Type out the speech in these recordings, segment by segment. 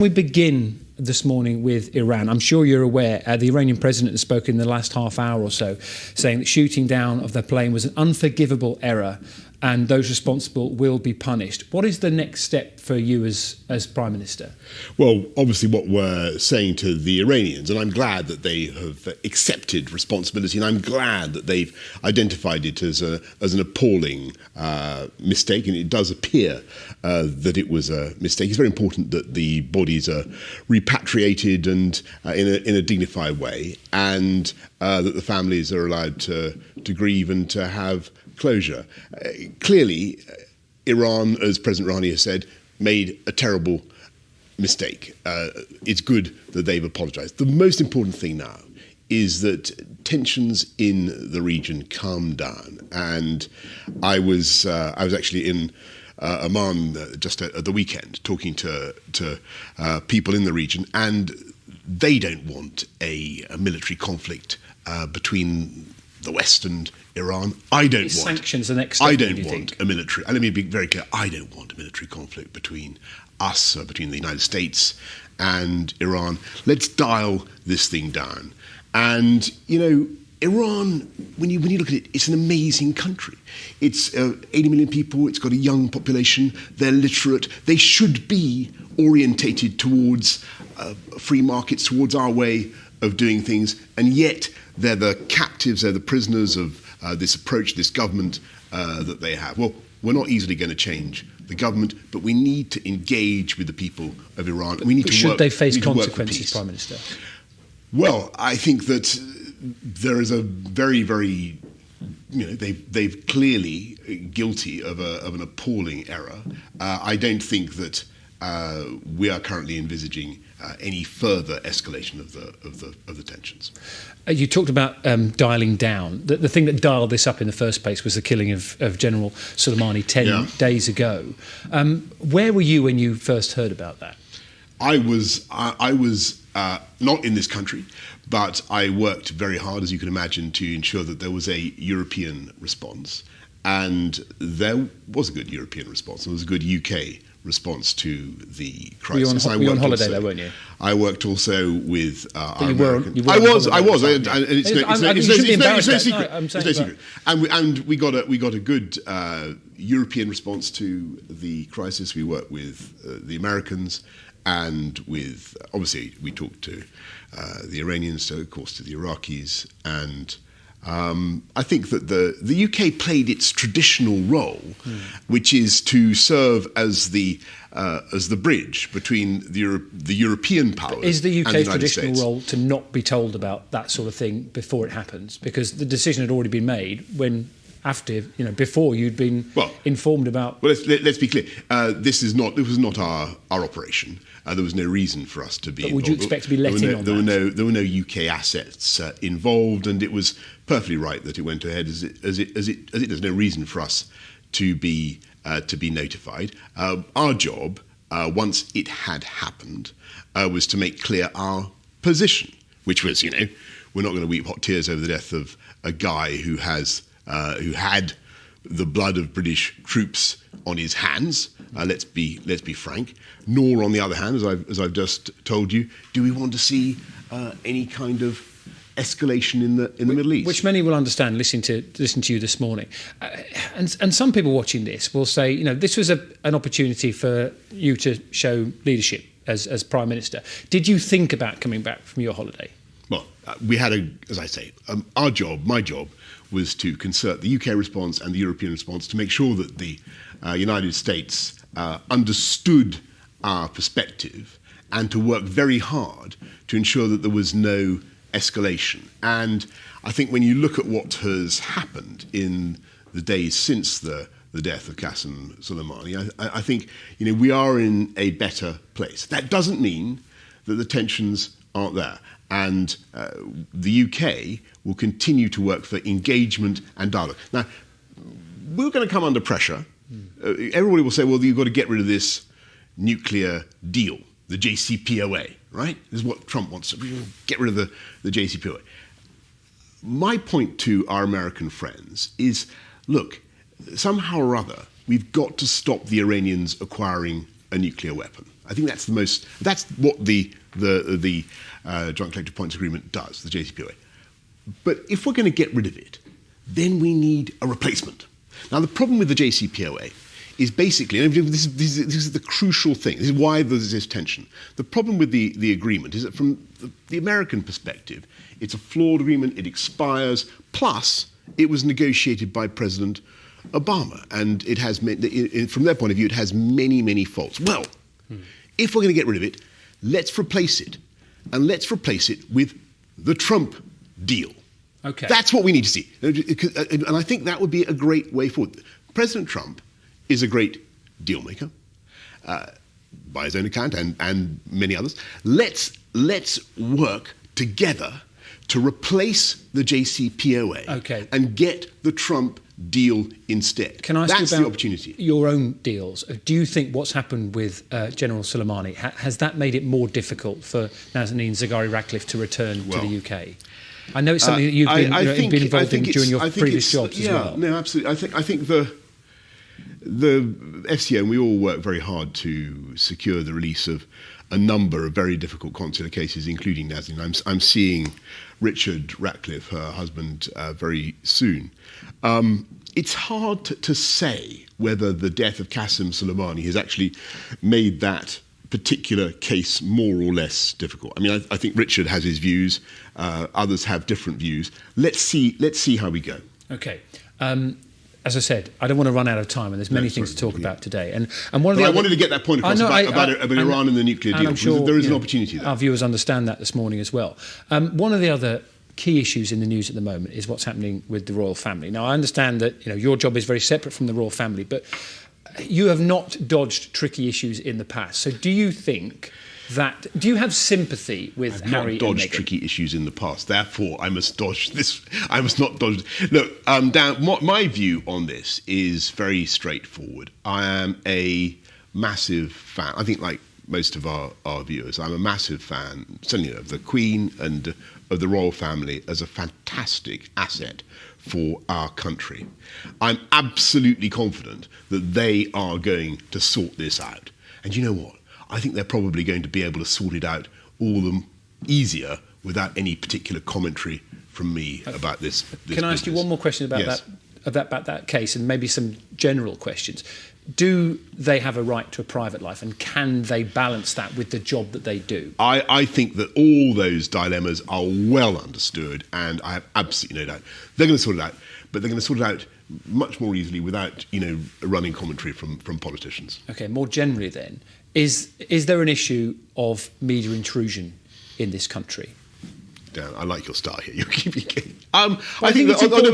We begin this morning with Iran. I'm sure you're aware the Iranian president has spoken in the last half hour or so, saying that shooting down of the plane was an unforgivable error and those responsible will be punished. What is the next step for you as Prime Minister? Well, obviously what we're saying to the Iranians, and I'm glad that they have accepted responsibility, and I'm glad that they've identified it as an appalling mistake, and it does appear that it was a mistake. It's very important that the bodies are repatriated and in a dignified way, and that the families are allowed to grieve and to have closure. Clearly, Iran, as President Rouhani has said, made a terrible mistake. It's good that they've apologised. The most important thing now is that tensions in the region calm down. And I was actually in Oman just at the weekend talking to people in the region, and they don't want a military conflict between the West and Iran. I don't want sanctions the next step. I don't want a military. And let me be very clear. I don't want a military conflict between us, between the United States and Iran. Let's dial this thing down. And Iran, when you look at it, it's an amazing country. It's 80 million people. It's got a young population. They're literate. They should be orientated towards free markets, towards our way of doing things, and yet they're the captives, they're the prisoners of this approach, this government that they have. Well, we're not easily going to change the government, but we need to engage with the people of Iran. We need to should work, they face we need to work for consequences, peace. Prime Minister? Well, I think that there is a very, very, they've clearly guilty of an appalling error. I don't think that we are currently envisaging any further escalation of the tensions. You talked about dialing down. The thing that dialed this up in the first place was the killing of General Soleimani 10 days ago. Where were you when you first heard about that? I was not in this country, but I worked very hard, as you can imagine, to ensure that there was a European response. And there was a good European response. There was a good UK response to the crisis. Were you on holiday there, weren't you? I worked also with our American... I was. It's no secret. And we got a good European response to the crisis. We worked with the Americans, and with, obviously, we talked to the Iranians, so of course to the Iraqis, and I think that the UK played its traditional role, which is to serve as the bridge between the European powers. But is the UK's traditional role to not be told about that sort of thing before it happens, because the decision had already been made before you'd been informed about? Well, let's be clear. This was not our operation. There was no reason for us to be involved. Would you expect to be let in on that? There were no UK assets involved, and it was perfectly right that it went ahead as it does. There's no reason for us to be notified. Our job, once it had happened, was to make clear our position, which was, we're not going to weep hot tears over the death of a guy who had the blood of British troops on his hands. Let's be frank. Nor, on the other hand, as I've just told you, do we want to see any kind of escalation in the Middle East, which many will understand. Listen to you this morning, and some people watching this will say, this was an opportunity for you to show leadership as Prime Minister. Did you think about coming back from your holiday? Well, we had as I say, my job was to concert the UK response and the European response to make sure that the United States understood our perspective, and to work very hard to ensure that there was no escalation. And I think when you look at what has happened in the days since the death of Qasem Soleimani, I think we are in a better place. That doesn't mean that the tensions aren't there. And the UK will continue to work for engagement and dialogue. Now, we're going to come under pressure. Everybody will say, well, you've got to get rid of this nuclear deal, the JCPOA, right? This is what Trump wants. Get rid of the JCPOA. My point to our American friends is, look, somehow or other, we've got to stop the Iranians acquiring a nuclear weapon. I think that's what the Joint Collective Points Agreement does, the JCPOA. But if we're going to get rid of it, then we need a replacement. Now, the problem with the JCPOA is basically, and this is the crucial thing, this is why there's this tension. The problem with the agreement is that from the American perspective, it's a flawed agreement, it expires, plus it was negotiated by President Obama, and it has, from their point of view, it has many, many faults. Well, if we're going to get rid of it, let's replace it, and let's replace it with the Trump deal. Okay. That's what we need to see. And I think that would be a great way forward. President Trump is a great deal maker, by his own account and many others. Let's work together to replace the JCPOA and get the Trump deal instead. Can I ask That's you about the opportunity. Your own deals? Do you think what's happened with General Soleimani, has that made it more difficult for Nazanin Zaghari-Ratcliffe to return to the UK? I know it's something that you've been involved in during your previous jobs as well. No, absolutely. I think the FCO, and we all work very hard to secure the release of a number of very difficult consular cases, including Nazanin. I'm seeing Richard Ratcliffe, her husband, very soon. It's hard to say whether the death of Qasem Soleimani has actually made that particular case more or less difficult. I mean, I think Richard has his views, others have different views. Let's see how we go. Okay. As I said, I don't want to run out of time, and there's many things to talk about today. And one of I wanted to get that point across about Iran and the nuclear deal. I'm sure there is an opportunity there. Our viewers understand that this morning as well. One of the other key issues in the news at the moment is what's happening with the royal family. Now, I understand that your job is very separate from the royal family, but you have not dodged tricky issues in the past. So do you think that, do you have sympathy with Harry and Meghan? I've not dodged tricky issues in the past, therefore I must dodge this. I must not dodge. Look, Dan, my view on this is very straightforward. I am a massive fan, I think like most of our viewers, I'm a massive fan, certainly of the Queen and of the royal family as a fantastic asset for our country. I'm absolutely confident that they are going to sort this out. And you know what? I think they're probably going to be able to sort it out all the easier without any particular commentary from me about this Can I ask you one more question about that case, and maybe some general questions? Do they have a right to a private life, and can they balance that with the job that they do? I think that all those dilemmas are well understood, and I have absolutely no doubt they're going to sort it out, but they're going to sort it out much more easily without running commentary from politicians. Okay, more generally then, is there an issue of media intrusion in this country? Dan, I like your style here. You're keeping. I think it's important.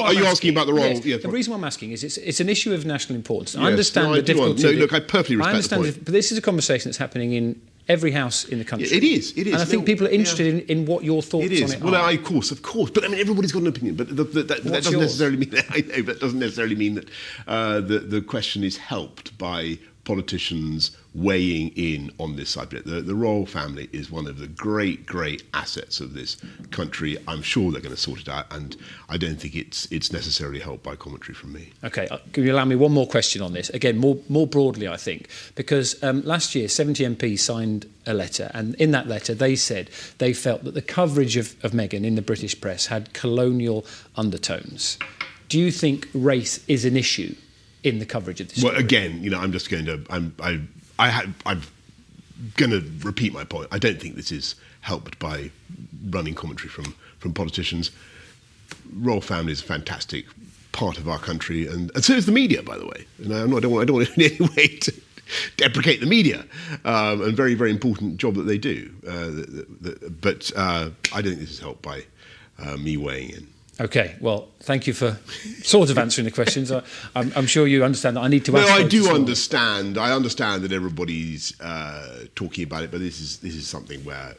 Are you asking about the role? Yes. The reason why I'm asking is it's an issue of national importance. I understand the difficulty. No, look, I perfectly respect the point. But this is a conversation that's happening in every house in the country. It is. And I think people are interested in what your thoughts on it are. Well, of course. But I mean, everybody's got an opinion. But that doesn't necessarily mean. I know, but that doesn't necessarily mean that the question is helped by politicians weighing in on this subject. The royal family is one of the great assets of this country. I'm sure they're going to sort it out, and I don't think it's necessarily helped by commentary from me. Okay, can you allow me one more question on this? Again, more broadly, I think, because last year 70 MPs signed a letter, and in that letter they said they felt that the coverage of Meghan in the British press had colonial undertones. Do you think race is an issue in the coverage of this story? Well, again, I'm just going to. I'm going to repeat my point. I don't think this is helped by running commentary from politicians. Royal family is a fantastic part of our country, and so is the media, by the way. And I don't want in any way to deprecate the media, and very, very important job that they do. But I don't think this is helped by me weighing in. Okay, well, thank you for sort of answering the questions. I'm sure you understand that I need to ask. No, I do understand. I understand that everybody's talking about it, but this is something where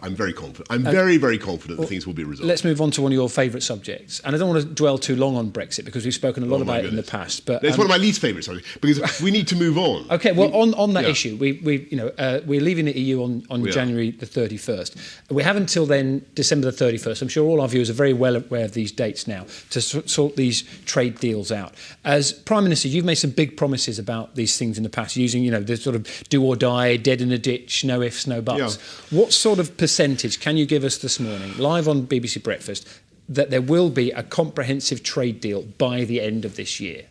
I'm very confident. I'm very, very confident that things will be resolved. Let's move on to one of your favourite subjects, and I don't want to dwell too long on Brexit because we've spoken a lot about it in the past. But it's one of my least favourite subjects because we need to move on. Okay, well, on that issue, we're leaving the EU on January the 31st. We have until then, December the 31st. I'm sure all our viewers are very well aware of these dates now to sort these trade deals out. As Prime Minister, you've made some big promises about these things in the past, using, the sort of do or die, dead in a ditch, no ifs, no buts. Yeah. What sort of percentage can you give us this morning, live on BBC Breakfast, that there will be a comprehensive trade deal by the end of this year?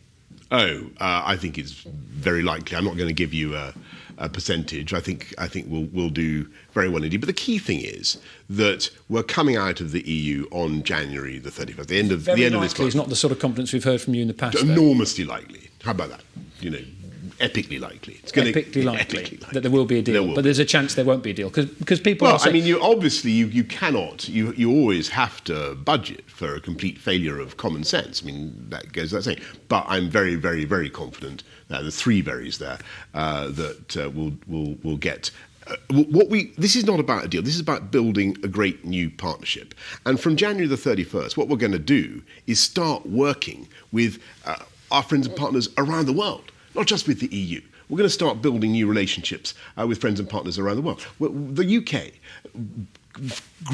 I think it's very likely. I'm not going to give you a percentage. I think we'll do very well indeed. But the key thing is that we're coming out of the EU on January the 31st, the end of this month. It's not the sort of confidence we've heard from you in the past. Enormously likely. How about that? Epically likely. It's epically likely that there will be a deal, but there's a chance there won't be a deal because people. Well, you obviously you cannot. You always have to budget for a complete failure of common sense. That goes without saying. But I'm very, very, very confident. The three verys there that we'll get. This is not about a deal. This is about building a great new partnership. And from January the 31st, what we're going to do is start working with our friends and partners around the world. Not just with the EU. We're going to start building new relationships with friends and partners around the world. The UK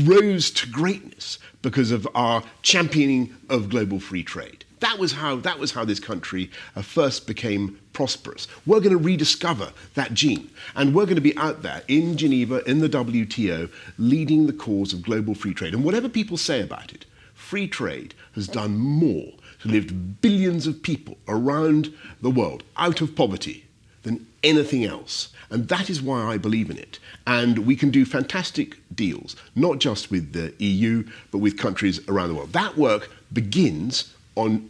grows to greatness because of our championing of global free trade. That was how this country first became prosperous. We're going to rediscover that gene, and we're going to be out there in Geneva, in the WTO, leading the cause of global free trade. And whatever people say about it, free trade has done more to lift billions of people around the world out of poverty than anything else. And that is why I believe in it. And we can do fantastic deals, not just with the EU, but with countries around the world. That work begins on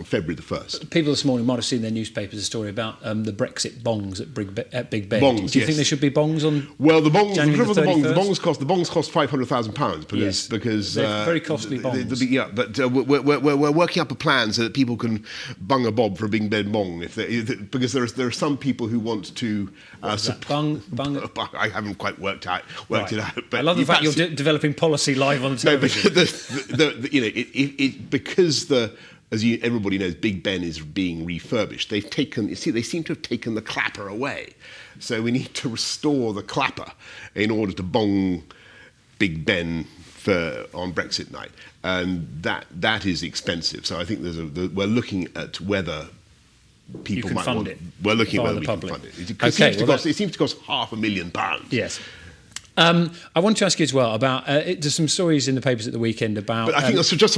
February the 1st. People this morning might have seen their newspapers a story about the Brexit bongs at Big Ben. Bongs, Do you think there should be bongs on? Well, the bongs, the bongs bongs cost £500,000 because they're very costly bongs. But we're working up a plan so that people can bung a bob for a Big Ben bong because there are some people who want to bung. I haven't quite worked it out. But I love the fact you're developing policy live on television. Because everybody knows, Big Ben is being refurbished. They seem to have taken the clapper away. So we need to restore the clapper in order to bong Big Ben on Brexit night, and that is expensive. So I think we're looking at whether people might fund it. We're looking at whether we can fund it. It seems to cost £500,000. Yes. I want to ask you as well about there's some stories in the papers at the weekend about. But I think that's just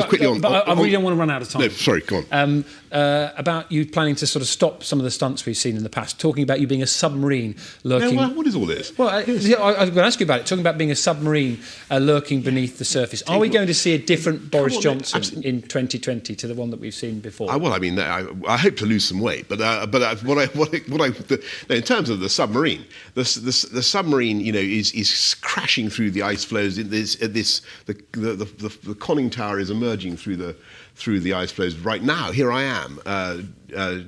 quickly on. But I really don't want to run out of time. No, sorry, go on. About you planning to sort of stop some of the stunts we've seen in the past, talking about you being a submarine lurking. No, what is all this? Well, I was going to ask you about it. Talking about being a submarine lurking beneath the surface. Are we going to see a different Boris Johnson in 2020 to the one that we've seen before? I hope to lose some weight, but in terms of the submarine, the submarine, is crashing through the ice flows. The conning tower is emerging through the ice flows right now. Here I am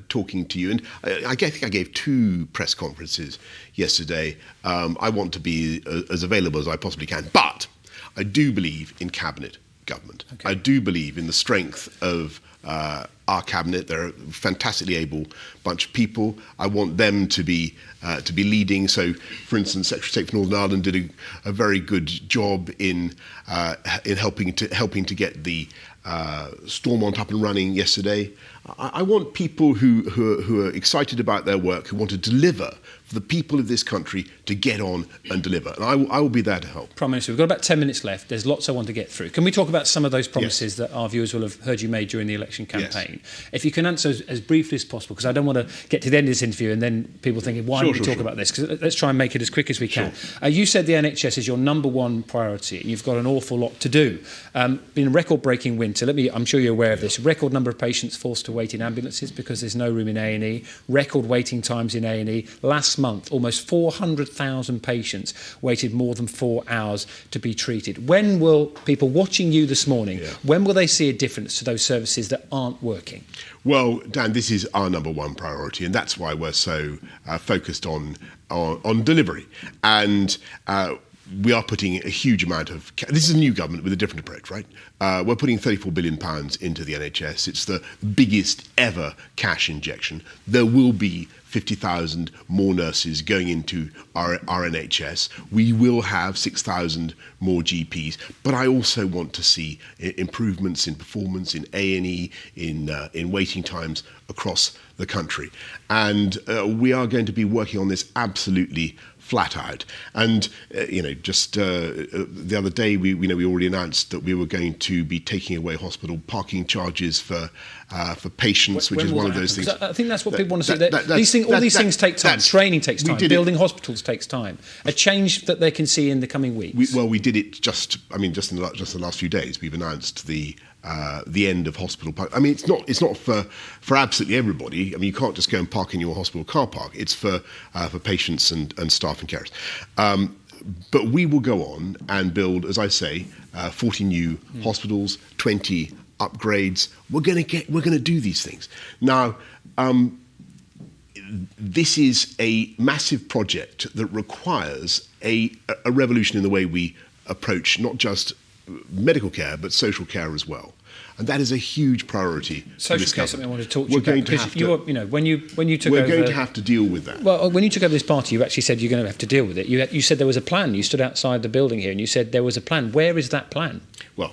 talking to you, and I think I gave 2 press conferences yesterday. I want to be as available as I possibly can, but I do believe in cabinet government. Okay. I do believe in the strength of our cabinet. They're a fantastically able bunch of people. I want them to be leading. So, for instance, Secretary of State for Northern Ireland did a very good job in helping to get the Stormont up and running yesterday. I want people who are excited about their work, who want to deliver for the people of this country to get on and deliver. And I will be there to help. Prime Minister, we've got about 10 minutes left. There's lots I want to get through. Can we talk about some of those promises that our viewers will have heard you made during the election campaign? Yes. If you can answer as briefly as possible, because I don't want to get to the end of this interview and then people thinking, why don't we talk about this? Because let's try and make it as quick as we can. You said the NHS is your number one priority and you've got an awful lot to do. Been a record-breaking winter. I'm sure you're aware of this. Record number of patients forced to wait in ambulances because there's no room in A&E. Record waiting times in A&E. Last month, almost 400,000 patients waited more than 4 hours to be treated. When will people watching you this morning, when will they see a difference to those services that aren't working? Well, Dan, this is our number one priority, and that's why we're so focused on delivery. And we are putting a huge amount of... This is a new government with a different approach, right? We're putting £34 billion into the NHS. It's the biggest ever cash injection. There will be 50,000 more nurses going into our NHS. We will have 6,000 more GPs. But I also want to see improvements in performance, in A&E, in waiting times across the country. And we are going to be working on this absolutely flat out. And just the other day, we already announced that we were going to be taking away hospital parking charges for patients, which is one of those things. I think that's what people want to see. All these things take time. Training takes time. Building hospitals takes time. A change that they can see in the coming weeks. We did it just in the last few days. We've announced the end of hospital park. I mean, it's not for absolutely everybody. I mean, you can't just go and park in your hospital car park. It's for patients and staff and carers. But we will go on and build, as I say, 40 new hospitals, 20 upgrades. We're going to do these things now. This is a massive project that requires a revolution in the way we approach not just medical care, but social care as well. And that is a huge priority. Social care is something I want to talk to you about. When you took over... We're going to have to deal with that. Well, when you took over this party, you actually said you're going to have to deal with it. You said there was a plan. You stood outside the building here and you said there was a plan. Where is that plan? Well,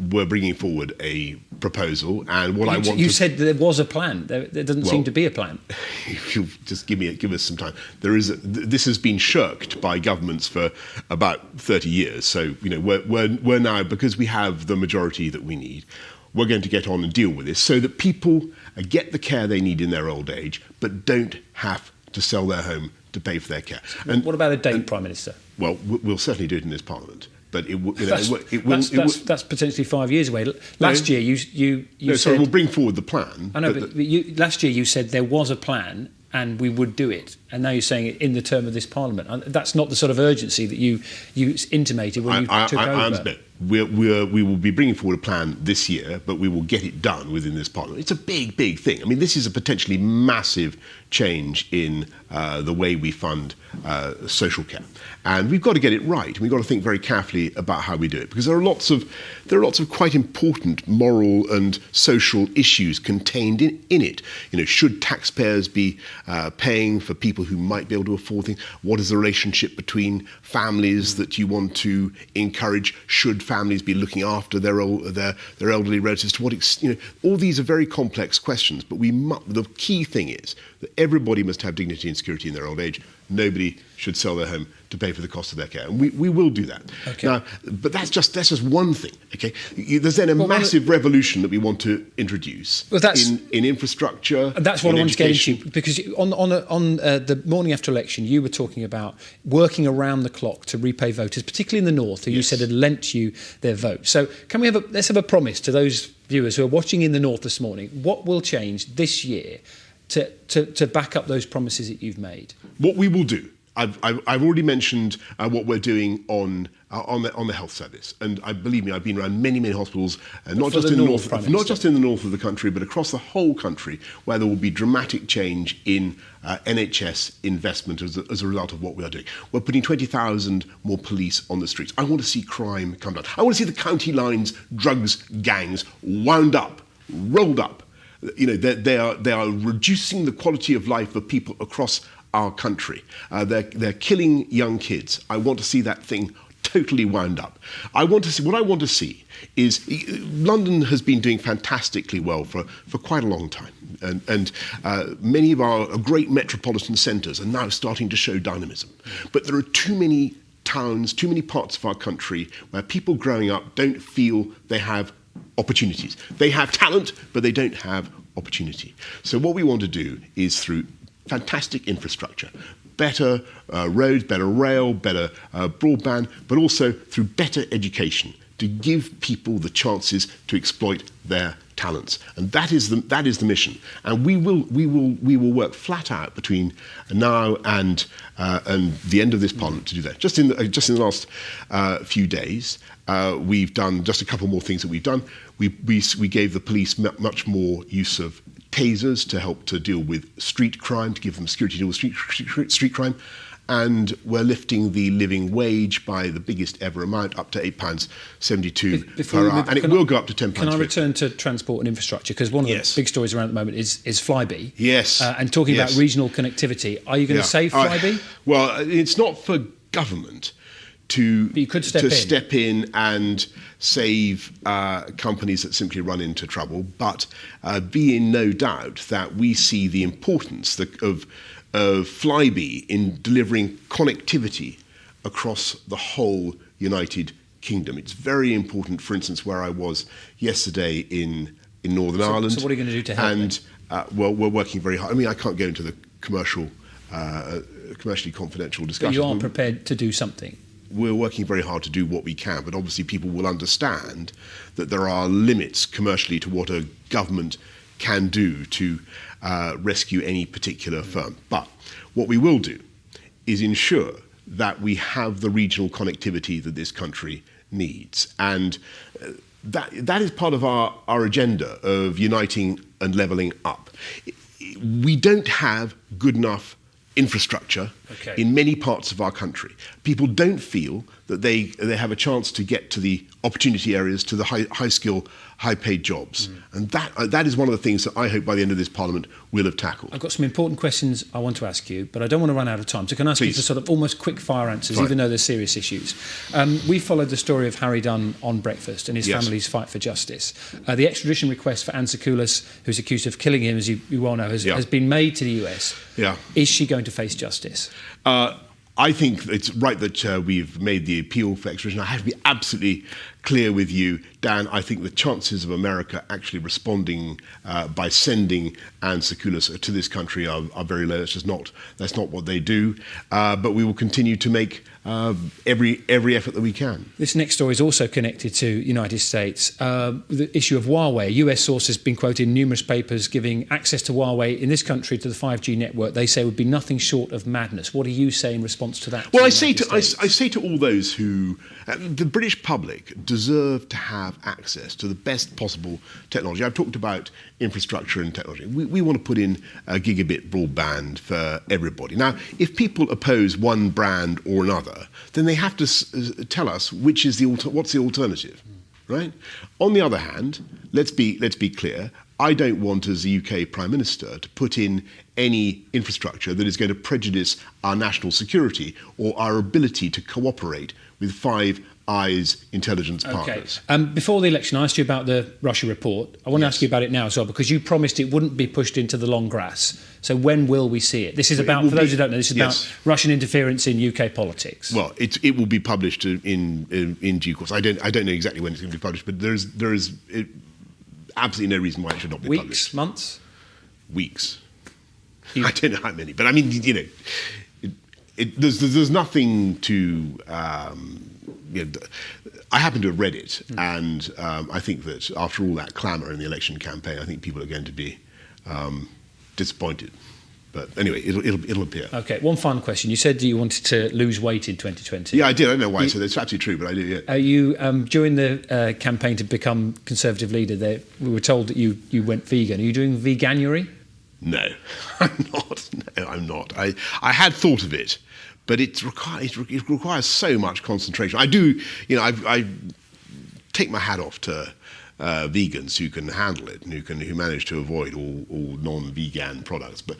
we're bringing forward a proposal, and You said there was a plan. There doesn't seem to be a plan. If you'll just give us some time. This has been shirked by governments for about 30 years. So we're now, because we have the majority that we need, we're going to get on and deal with this so that people get the care they need in their old age, but don't have to sell their home to pay for their care. And what about a date, Prime Minister? Well, we'll certainly do it in this Parliament. But that's potentially 5 years away. Last year, you said... Sorry, we'll bring forward the plan. I know, but last year you said there was a plan and we would do it. And now you're saying it in the term of this Parliament. That's not the sort of urgency that you intimated when you took over. I understand. We will be bringing forward a plan this year, but we will get it done within this Parliament. It's a big, big thing. I mean, this is a potentially massive change in the way we fund social care. And we've got to get it right. We've got to think very carefully about how we do it, because there are lots of quite important moral and social issues contained in it. Should taxpayers be paying for people who might be able to afford things? What is the relationship between families that you want to encourage? Should families be looking after their elderly relatives? To what extent? All these are very complex questions. But the key thing is that everybody must have dignity and security in their old age. Nobody should sell their home to pay for the cost of their care, and we will do that. Okay. Now, but that's just one thing. Okay, there's then a massive revolution that we want to introduce in infrastructure. That's what I want to get into, because on the morning after election, you were talking about working around the clock to repay voters, particularly in the north, who you said had lent you their vote. So let's have a promise to those viewers who are watching in the north this morning. What will change this year to back up those promises that you've made? What we will do, I've already mentioned what we're doing on the health service, and believe me, I've been around many hospitals, not just in the north of the country, but across the whole country, where there will be dramatic change in NHS investment as a result of what we are doing. We're putting 20,000 more police on the streets. I want to see crime come down. I want to see the county lines drugs gangs wound up, rolled up. They are reducing the quality of life of people across our country. They're killing young kids. I want to see that thing totally wound up. What I want to see is London has been doing fantastically well for quite a long time, and many of our great metropolitan centres are now starting to show dynamism. But there are too many towns, too many parts of our country where people growing up don't feel they have opportunities. They have talent, but they don't have opportunity. So what we want to do is, through fantastic infrastructure, better roads, better rail, better broadband, but also through better education, to give people the chances to exploit their talents. And that is the mission. And we will work flat out between now and the end of this Parliament to do that. Just in the last few days, we've done just a couple more things that we've done. We gave the police much more use of tasers to help to deal with street crime, to give them security to deal with street crime. and we're lifting the living wage by the biggest ever amount, up to £8.72 per hour, and it will go up to £10. Can I return to transport and infrastructure? Because one of the big stories around at the moment is Flybe. Yes. And talking about regional connectivity, are you going to save Flybe? Well, it's not for government to step in and save companies that simply run into trouble, but be in no doubt that we see the importance of Flybe in delivering connectivity across the whole United Kingdom. It's very important, for instance, where I was yesterday in Northern Ireland. So what are you going to do to help? And well, we're working very hard. I mean, I can't go into the commercially confidential discussion. But you are prepared to do something? We're working very hard to do what we can, but obviously people will understand that there are limits commercially to what a government can do to rescue any particular firm. But what we will do is ensure that we have the regional connectivity that this country needs. And that is part of our agenda of uniting and levelling up. We don't have good enough infrastructure in many parts of our country. People don't feel that they have a chance to get to the opportunity areas, to the high skill, high paid jobs. And that is one of the things that I hope by the end of this Parliament we'll have tackled. I've got some important questions I want to ask you, but I don't want to run out of time. So can I ask you for sort of almost quick fire answers, even though they're serious issues? We followed the story of Harry Dunn on Breakfast and his family's fight for justice. The extradition request for Anne Sakoulas, who's accused of killing him, as you well know, has been made to the US. Is she going to face justice? I think it's right that we've made the appeal for extradition. I have to be absolutely clear with you, Dan. I think the chances of America actually responding by sending Anne Sakoulas to this country are very low. That's not what they do. But we will continue to make every effort that we can. This next story is also connected to United States. The issue of Huawei. A US source has been quoted in numerous papers giving access to Huawei in this country to the 5G network. They say would be nothing short of madness. What do you say in response to that? Well, I say to all those who the British public deserve to have access to the best possible technology. I've talked about infrastructure and technology. We want to put in a gigabit broadband for everybody. Now, if people oppose one brand or another, then they have to tell us what's the alternative, right? On the other hand, let's be clear. I don't want, as the UK Prime Minister, to put in any infrastructure that is going to prejudice our national security or our ability to cooperate with Five Eyes intelligence partners. Before the election, I asked you about the Russia report. I want to ask you about it now as well, because you promised it wouldn't be pushed into the long grass. So when will we see it? This is about, for those who don't know, this is about Russian interference in UK politics. Well, it will be published in due course. I don't know exactly when it's going to be published, but there is absolutely no reason why it should not be published. Weeks, months? Weeks. I don't know how many, but I mean, there's nothing to. I happen to have read it, and I think that after all that clamour in the election campaign, I think people are going to be disappointed. But anyway, it'll appear. Okay, one final question. You said that you wanted to lose weight in 2020. Yeah, I did. I don't know why I said that. It's absolutely true, but I do, yeah. You, during the campaign to become Conservative leader, we were told that you went vegan. Are you doing veganuary? No, I'm not. No, I'm not. I had thought of it, but it requires so much concentration. I do, I take my hat off to vegans who can handle it and who manage to avoid all non-vegan products. But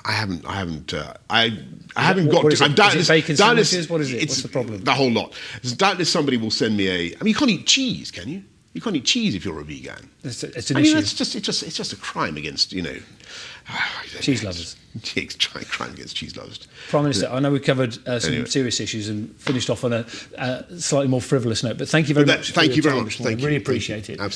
I haven't got. I'm doubtless bacon sandwiches. What is it? What's the problem? The whole lot. Doubtless somebody will send me a. I mean, you can't eat cheese, can you? You can't eat cheese if you're a vegan. It's an issue. It's just a crime against cheese lovers. It's a crime against cheese lovers. Prime Minister, I know we covered some serious issues and finished off on a slightly more frivolous note, but thank you very much. Thank you very much. Really appreciate it. Absolutely.